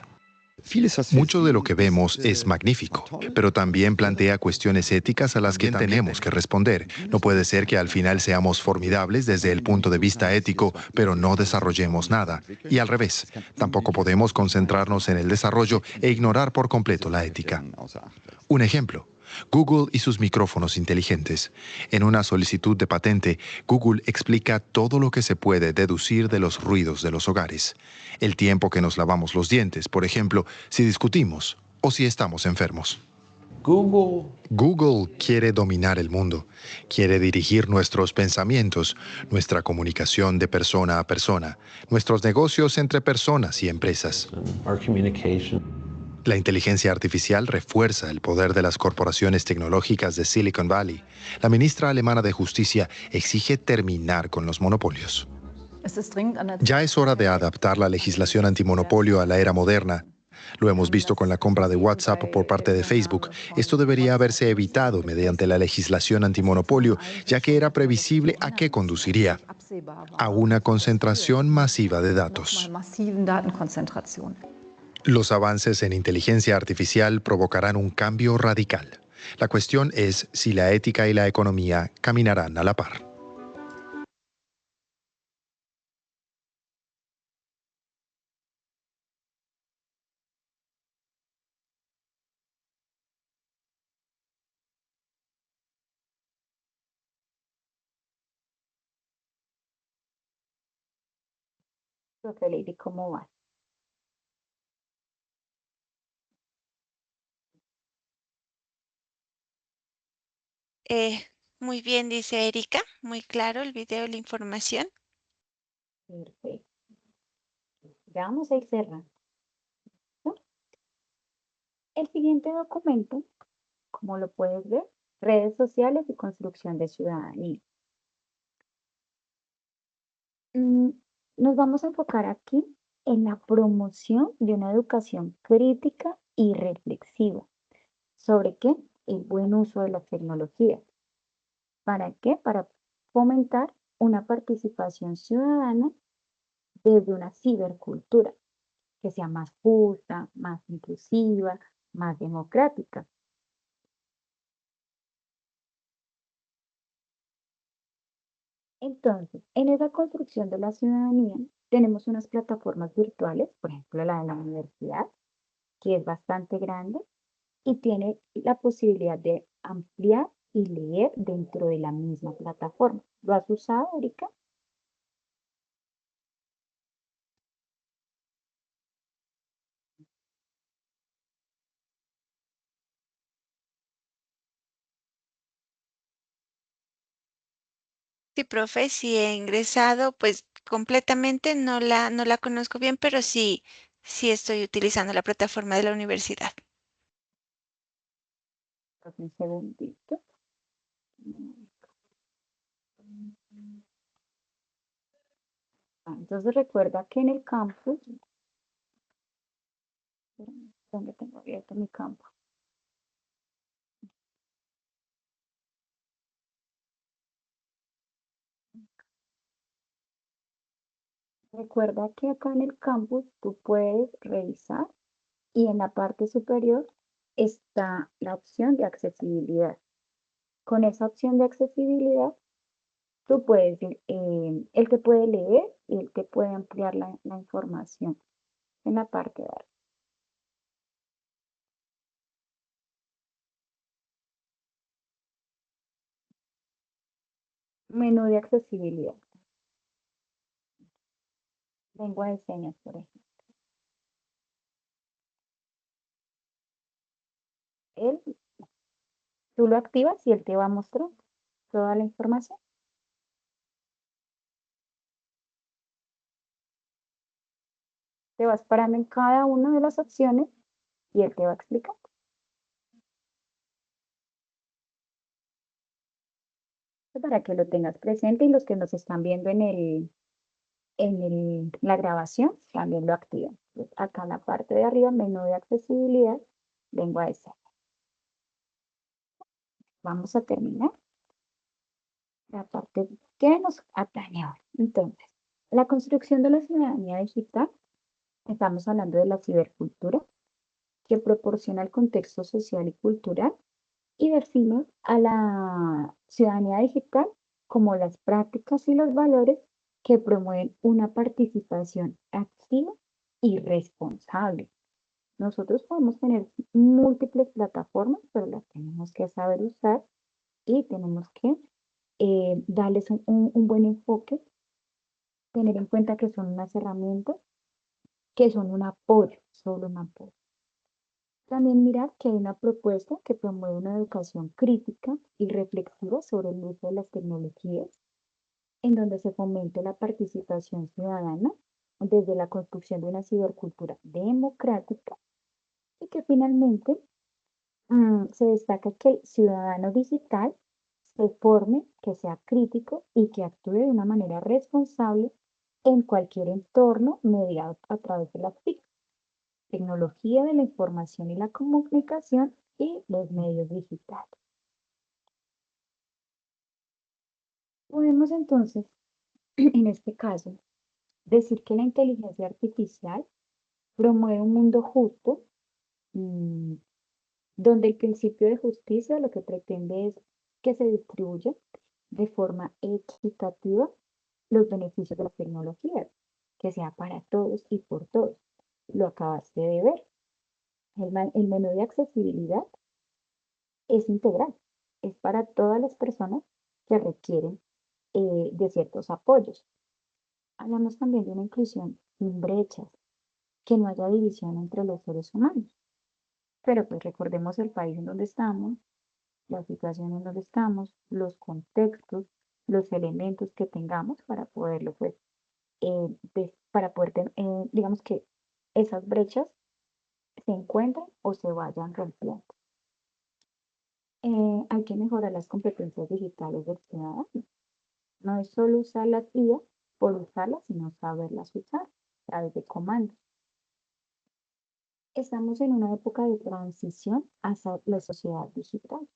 Mucho de lo que vemos es magnífico, pero también plantea cuestiones éticas a las que tenemos que responder. No puede ser que al final seamos formidables desde el punto de vista ético, pero no desarrollemos nada. Y al revés, tampoco podemos concentrarnos en el desarrollo e ignorar por completo la ética. Un ejemplo. Google y sus micrófonos inteligentes. En una solicitud de patente, Google explica todo lo que se puede deducir de los ruidos de los hogares. El tiempo que nos lavamos los dientes, por ejemplo, si discutimos o si estamos enfermos. Google quiere dominar el mundo, quiere dirigir nuestros pensamientos, nuestra comunicación de persona a persona, nuestros negocios entre personas y empresas. La inteligencia artificial refuerza el poder de las corporaciones tecnológicas de Silicon Valley. La ministra alemana de Justicia exige terminar con los monopolios. Ya es hora de adaptar la legislación antimonopolio a la era moderna. Lo hemos visto con la compra de WhatsApp por parte de Facebook. Esto debería haberse evitado mediante la legislación antimonopolio, ya que era previsible a qué conduciría: a una concentración masiva de datos. Los avances en inteligencia artificial provocarán un cambio radical. La cuestión es si la ética y la economía caminarán a la par. Profe Lady, ¿cómo va? Eh, Muy bien, dice Erika. Muy claro el video, la información. Perfecto. Ya vamos a ir cerrando, ¿no? El siguiente documento, como lo puedes ver, redes sociales y construcción de ciudadanía. Mm, Nos vamos a enfocar aquí en la promoción de una educación crítica y reflexiva. ¿Sobre qué? El buen uso de las tecnologías. ¿Para qué? Para fomentar una participación ciudadana desde una cibercultura que sea más justa, más inclusiva, más democrática. Entonces, en esa construcción de la ciudadanía tenemos unas plataformas virtuales, por ejemplo, la de la universidad, que es bastante grande y tiene la posibilidad de ampliar y leer dentro de la misma plataforma. ¿Lo has usado, Erika? Sí, profe, sí he ingresado, pues completamente no la conozco bien, pero sí estoy utilizando la plataforma de la universidad. Un segundito. Entonces recuerda que en el campus, ¿dónde tengo abierto mi campo? Recuerda que acá en el campus tú puedes revisar y en la parte superior está la opción de accesibilidad. Con esa opción de accesibilidad, tú puedes, él te puede leer y él te puede ampliar la información en la parte de arriba. Menú de accesibilidad. Lengua de señas, por ejemplo. Él, tú lo activas y él te va a mostrar toda la información. Te vas parando en cada una de las opciones y él te va a explicar. Para que lo tengas presente y los que nos están viendo la grabación también lo activan. Acá en la parte de arriba, menú de accesibilidad, lengua de señas. Vamos a terminar la parte que nos atañe ahora. Entonces, la construcción de la ciudadanía digital, estamos hablando de la cibercultura, que proporciona el contexto social y cultural y define a la ciudadanía digital como las prácticas y los valores que promueven una participación activa y responsable. Nosotros podemos tener múltiples plataformas, pero las tenemos que saber usar y tenemos que darles un buen enfoque, tener en cuenta que son unas herramientas, que son un apoyo, solo un apoyo. También mirar que hay una propuesta que promueve una educación crítica y reflexiva sobre el uso de las tecnologías, en donde se fomente la participación ciudadana desde la construcción de una cibercultura democrática y que finalmente se destaca que el ciudadano digital se forme, que sea crítico y que actúe de una manera responsable en cualquier entorno mediado a través de las TIC, tecnología de la información y la comunicación y los medios digitales. Podemos entonces, en este caso, decir que la inteligencia artificial promueve un mundo justo, mm, donde el principio de justicia lo que pretende es que se distribuya de forma equitativa los beneficios de la tecnología, que sea para todos y por todos. Lo acabaste de ver. El menú de accesibilidad es integral, es para todas las personas que requieren de ciertos apoyos. Hablamos también de una inclusión sin brechas, que no haya división entre los seres humanos. Pero pues recordemos el país en donde estamos, la situación en donde estamos, los contextos, los elementos que tengamos para poderlo, pues, para poder, digamos que esas brechas se encuentren o se vayan rompiendo. Hay que mejorar las competencias digitales del ciudadano. No es solo usar las IA por usarlas, sino saberlas usar a través de comandos. Estamos en una época de transición hacia la sociedad digital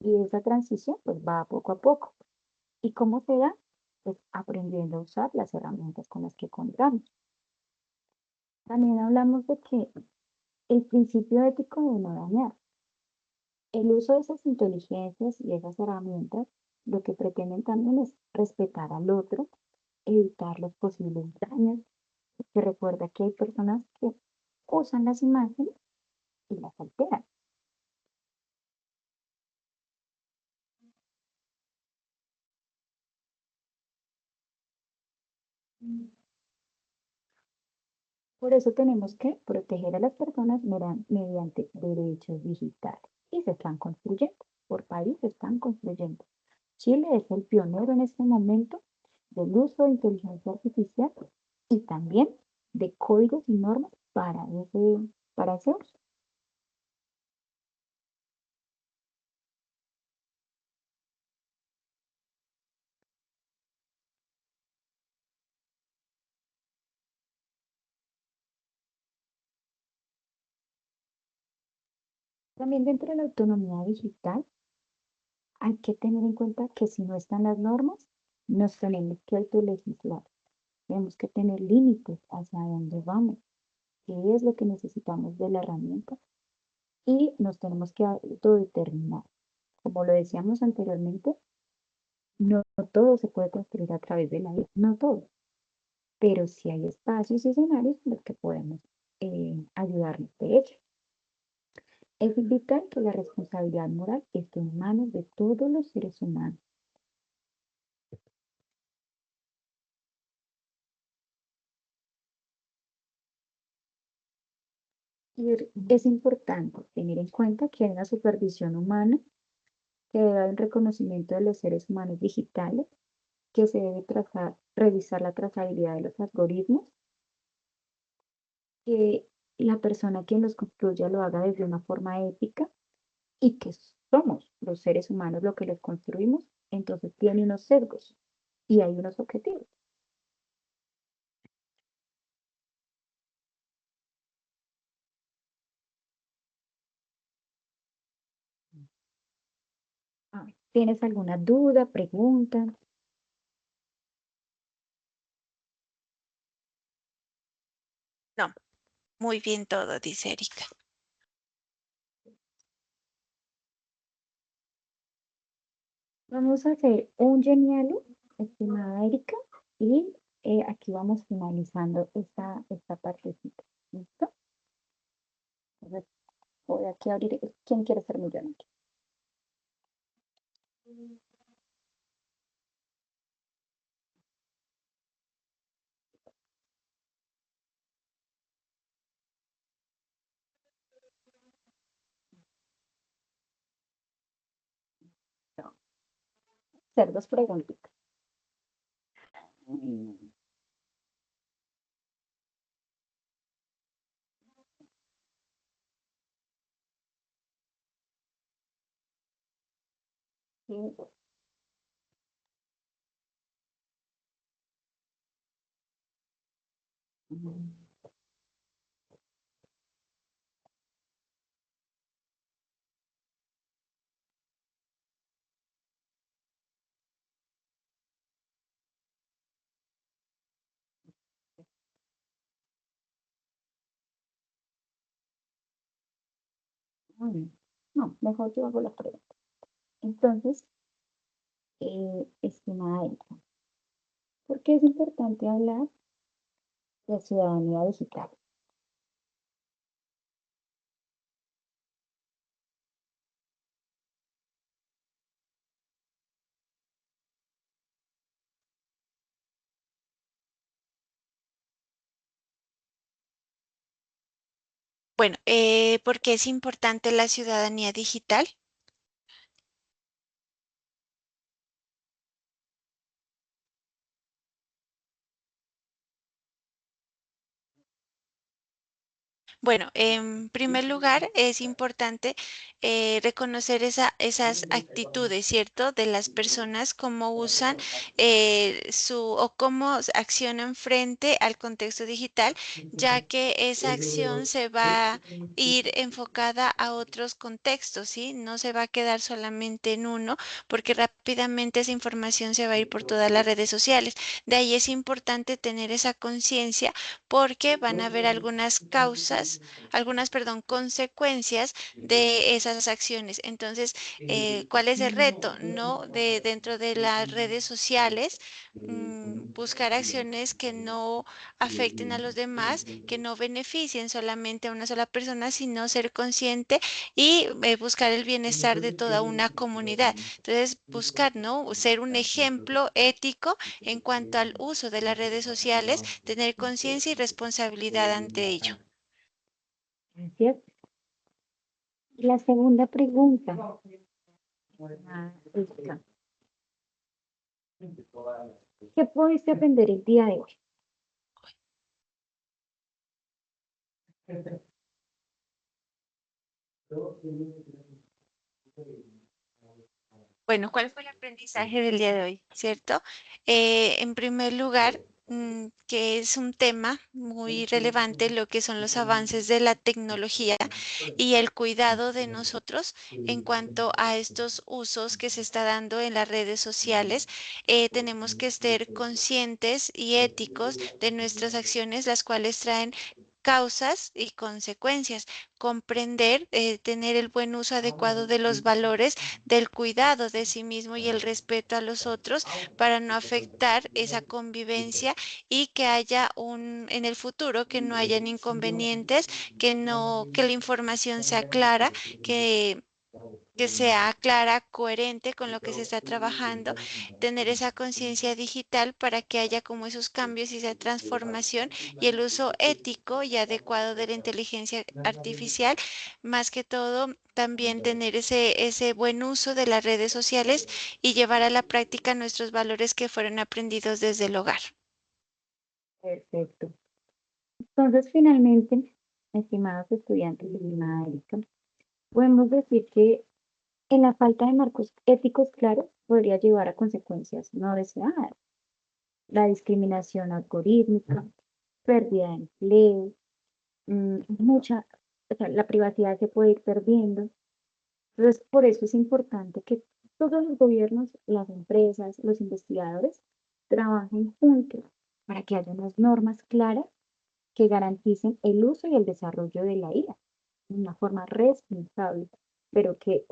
y esa transición pues va poco a poco. ¿Y cómo se da? Pues aprendiendo a usar las herramientas con las que contamos. También hablamos de que el principio ético de no dañar. El uso de esas inteligencias y esas herramientas lo que pretenden también es respetar al otro, evitar los posibles daños, que recuerda que hay personas que usan las imágenes y las alteran. Por eso tenemos que proteger a las personas mediante derechos digitales y se están construyendo, por país se están construyendo. Chile es el pionero en este momento del uso de inteligencia artificial y también de códigos y normas para ese uso. También dentro de la autonomía digital hay que tener en cuenta que si no están las normas, nos tenemos que autolegislar. Tenemos que tener límites hacia dónde vamos, qué es lo que necesitamos de la herramienta y nos tenemos que autodeterminar. Como lo decíamos anteriormente, no todo se puede construir a través de la vida, no todo, pero sí hay espacios y escenarios en los que podemos ayudarnos de hecho. Es vital que la responsabilidad moral esté en manos de todos los seres humanos. Y es importante tener en cuenta que hay una supervisión humana, que debe haber un reconocimiento de los seres humanos digitales, que se debe revisar la trazabilidad de los algoritmos, que la persona quien los construya lo haga desde una forma ética y que somos los seres humanos lo que los construimos, entonces tiene unos sesgos y hay unos objetivos. ¿Tienes alguna duda, pregunta? No, muy bien todo, dice Erika. Vamos a hacer un genialo, estimada Erika, y aquí vamos finalizando esta partecita. ¿Listo? Entonces, voy aquí a abrir. ¿Quién quiere ser millonario? No, hacer dos preguntitas. Mm, sí, mm, no, mejor yo hago la pregunta. Entonces, estimada Erika, ¿por qué es importante hablar de ciudadanía digital? Bueno, ¿por qué es importante la ciudadanía digital? Bueno, en primer lugar, es importante reconocer esas actitudes, ¿cierto? De las personas, cómo usan o cómo accionan frente al contexto digital, ya que esa acción se va a ir enfocada a otros contextos, ¿sí? No se va a quedar solamente en uno, porque rápidamente esa información se va a ir por todas las redes sociales. De ahí es importante tener esa conciencia porque van a haber perdón, consecuencias de esas acciones. Entonces, ¿cuál es el reto? No de dentro de las redes sociales, buscar acciones que no afecten a los demás, que no beneficien solamente a una sola persona, sino ser consciente y buscar el bienestar de toda una comunidad. Entonces, buscar, ¿no? Ser un ejemplo ético en cuanto al uso de las redes sociales, tener conciencia y responsabilidad ante ello. Gracias. La segunda pregunta, Erika, ¿qué pudiste aprender el día de hoy? Bueno, ¿cuál fue el aprendizaje del día de hoy? ¿Cierto? En primer lugar, que es un tema muy relevante lo que son los avances de la tecnología y el cuidado de nosotros en cuanto a estos usos que se está dando en las redes sociales. Tenemos que ser conscientes y éticos de nuestras acciones, las cuales traen causas y consecuencias, comprender, tener el buen uso adecuado de los valores del cuidado de sí mismo y el respeto a los otros para no afectar esa convivencia y que haya en el futuro, que no hayan inconvenientes, que la información sea clara, que sea clara, coherente con lo que se está trabajando, tener esa conciencia digital para que haya como esos cambios y esa transformación y el uso ético y adecuado de la inteligencia artificial, más que todo también tener ese buen uso de las redes sociales y llevar a la práctica nuestros valores que fueron aprendidos desde el hogar. Perfecto. Entonces, finalmente, estimados estudiantes y estimada Erika, podemos decir que en la falta de marcos éticos claros podría llevar a consecuencias no deseadas. La discriminación algorítmica, pérdida de empleo, o sea, la privacidad se puede ir perdiendo. Entonces, por eso es importante que todos los gobiernos, las empresas, los investigadores trabajen juntos para que haya unas normas claras que garanticen el uso y el desarrollo de la IA de una forma responsable, pero que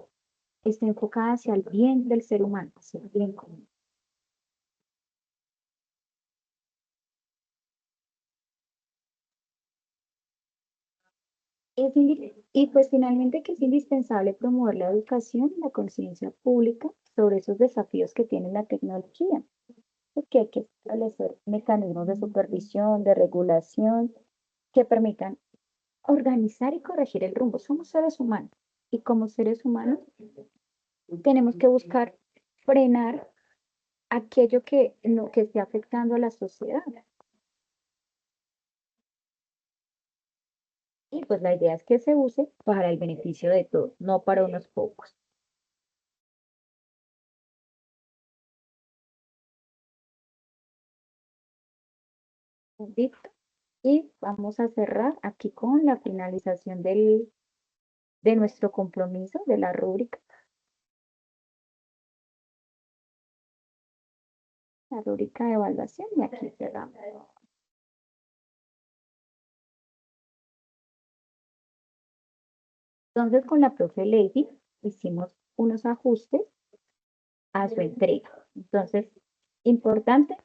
esté enfocada hacia el bien del ser humano, hacia el bien común. Y pues finalmente que es indispensable promover la educación y la conciencia pública sobre esos desafíos que tiene la tecnología, porque hay que establecer mecanismos de supervisión, de regulación, que permitan organizar y corregir el rumbo. Somos seres humanos y como seres humanos tenemos que buscar frenar aquello que esté afectando a la sociedad. Y pues la idea es que se use para el beneficio de todos, no para unos pocos. ¿Listo? Y vamos a cerrar aquí con la finalización de nuestro compromiso, de la rúbrica. La rúbrica de evaluación y aquí cerramos. Entonces, con la profe Lady hicimos unos ajustes a su entrega. Entonces, importante,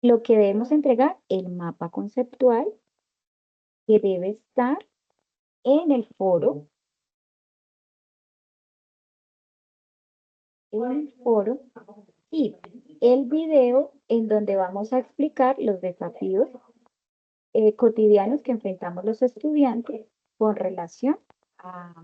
lo que debemos entregar, el mapa conceptual que debe estar en el foro, y el video en donde vamos a explicar los desafíos cotidianos que enfrentamos los estudiantes con relación a,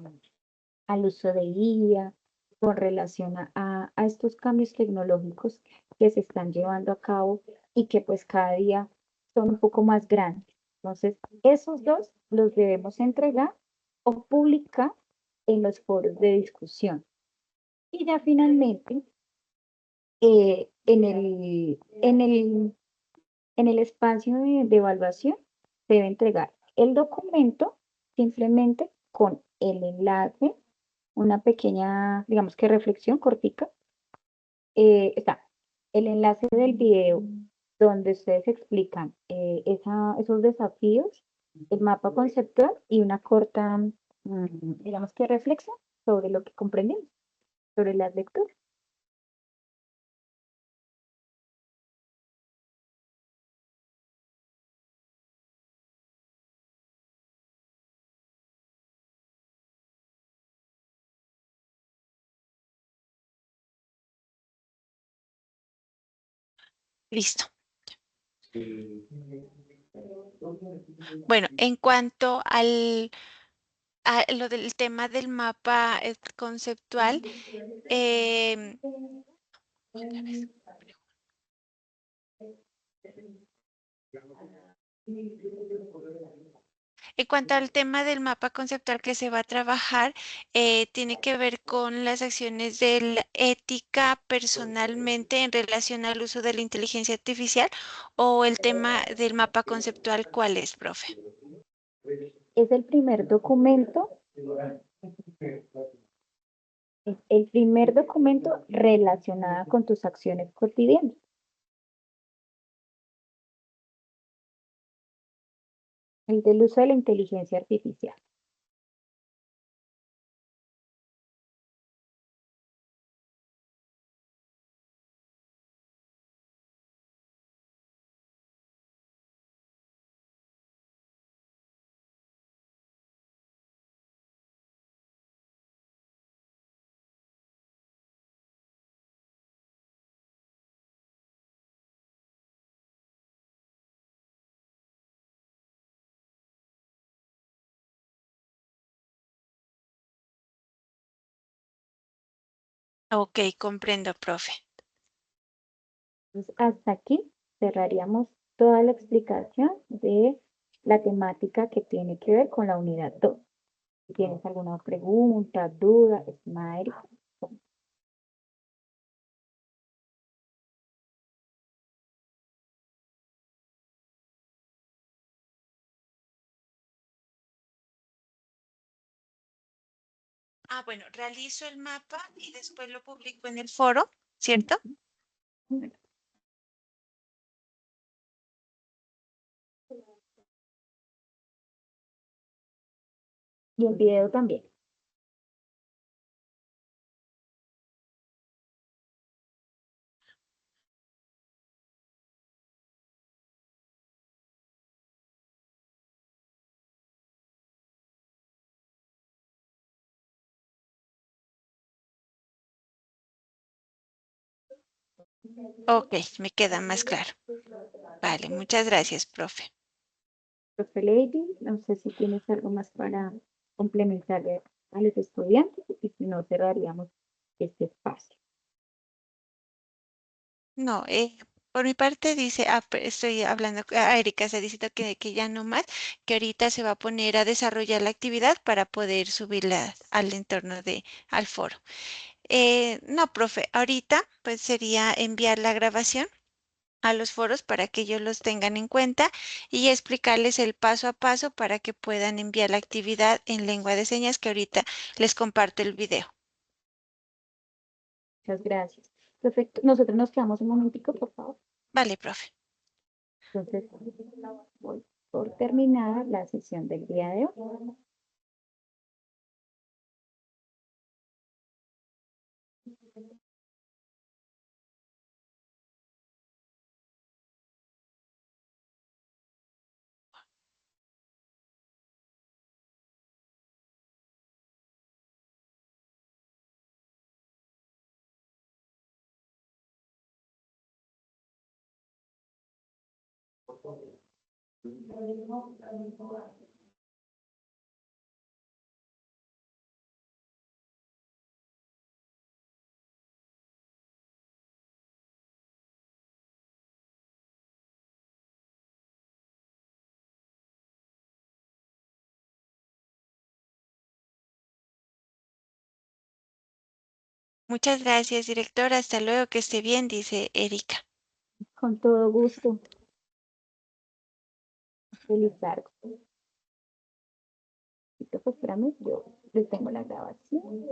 al uso de IA, con relación a estos cambios tecnológicos que se están llevando a cabo y que pues cada día son un poco más grandes. Entonces, esos dos los debemos entregar o publicar en los foros de discusión. Y ya finalmente, en el espacio de evaluación, se debe entregar el documento simplemente con el enlace, una pequeña, digamos que reflexión cortica. Está el enlace del video donde ustedes explican esos desafíos, el mapa conceptual y una corta, digamos que reflexión sobre lo que comprendemos, sobre las lecturas. Listo. Bueno, en cuanto a lo del tema del mapa conceptual, otra vez. En cuanto al tema del mapa conceptual que se va a trabajar, tiene que ver con las acciones de la ética personalmente en relación al uso de la inteligencia artificial o el tema del mapa conceptual, ¿cuál es, profe? Es el primer documento relacionado con tus acciones cotidianas. El del uso de la inteligencia artificial. Ok, comprendo, profe. Entonces, hasta aquí cerraríamos toda la explicación de la temática que tiene que ver con la unidad 2. Si tienes alguna pregunta, duda, estimada Erika. Ah, bueno, realizo el mapa y después lo publico en el foro, ¿cierto? Y el video también. Ok, me queda más claro. Vale, muchas gracias, profe. Profe Lady, no sé si tienes algo más para complementarle a los estudiantes y si no cerraríamos este espacio. No, por mi parte dice, estoy hablando a Erika, se dice que ya no más, que ahorita se va a poner a desarrollar la actividad para poder subirla al entorno al foro. No, profe, ahorita pues sería enviar la grabación a los foros para que ellos los tengan en cuenta y explicarles el paso a paso para que puedan enviar la actividad en lengua de señas que ahorita les comparto el video. Muchas gracias. Perfecto. Nosotros nos quedamos un momentico, por favor. Vale, profe. Entonces, voy por terminada la sesión del día de hoy. Muchas gracias, director. Hasta luego, que esté bien, dice Erika. Con todo gusto. Feliz tarde. Pues espérame, yo detengo la grabación.